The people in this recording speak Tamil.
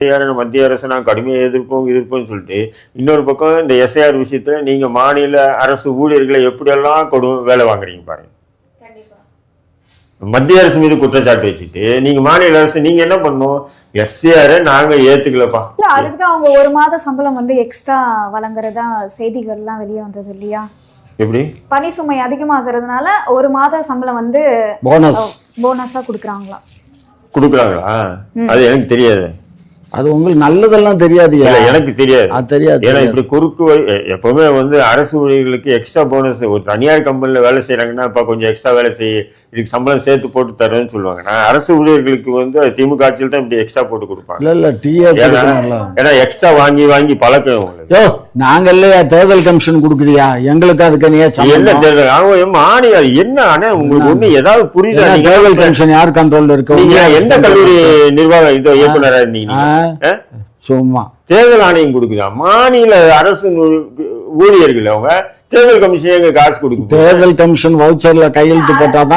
மத்திய அரசு நான் கடுமையாக எதிர்ப்போம்னு சொல்லிட்டு இன்னொரு பக்கம் இந்த எஸ்ஐஆர் விஷயத்துல நீங்க மாநில அரசு ஊழியர்களை எப்படியெல்லாம் வேலை வாங்குறீங்க பாருங்க. மத்திய அரசு மீது குற்றச்சாட்டு வச்சுட்டு நீங்க மாநில அரசு நீங்க என்ன பண்ணணும்? எஸ்ஐஆர் நாங்க ஏத்துக்கலப்பா. அதுக்குதான் அவங்க 1 மாத சம்பளம் எக்ஸ்ட்ரா வழங்குறதா செய்திகள்லாம் வெளியே வந்தது இல்லையா? எப்படி பணி சுமை அதிகமாகிறதுனால 1 மாத சம்பளம் போனஸா கொடுக்குறாங்களா? அது எனக்கு தெரியாது. அது உங்களுக்கு நல்லதெல்லாம் தெரியாது. எனக்கு தெரியாது. தெரியாது. ஏன்னா இப்படி குறுக்கு எப்பவுமே அரசு ஊழியர்களுக்கு எக்ஸ்ட்ரா போனஸ் ஒரு தனியார் கம்பெனில வேலை செய்யறாங்கன்னா இப்ப கொஞ்சம் எக்ஸ்ட்ரா வேலை செய்ய இதுக்கு சம்பளம் சேர்த்து போட்டு தரேன்னு சொல்லுவாங்க. நான் அரசு ஊழியர்களுக்கு திமுக ஆட்சியில் தான் இப்படி எக்ஸ்ட்ரா போட்டு கொடுப்பாங்க. ஏன்னா எக்ஸ்ட்ரா வாங்கி பழக்கம் உங்களுக்கு. நாங்க இல்லையா தேர்தல் கமிஷன் கொடுக்குறியா எங்களுக்கு அதுக்கு என்ன தேர்தல் அவங்க மாநில என்ன ஆனா உங்களுக்கு ஒண்ணு ஏதாவது புரியுதா? தேர்தல் கமிஷன் யார் கண்ட்ரோல்ல இருக்கு? நீங்க எந்த கல்லூரி நிர்வாக இயக்குனரா இருந்தீங்க? சும்மா தேர்தல் ஆணையம் கொடுக்குதா? மாநில அரசு ஊழியர்கள் அவங்க தேர்தல் கமிஷன் காசு கொடுக்குது. தேர்தல் கமிஷன் வவுச்சர்ல கையெழுத்து போட்டாதான்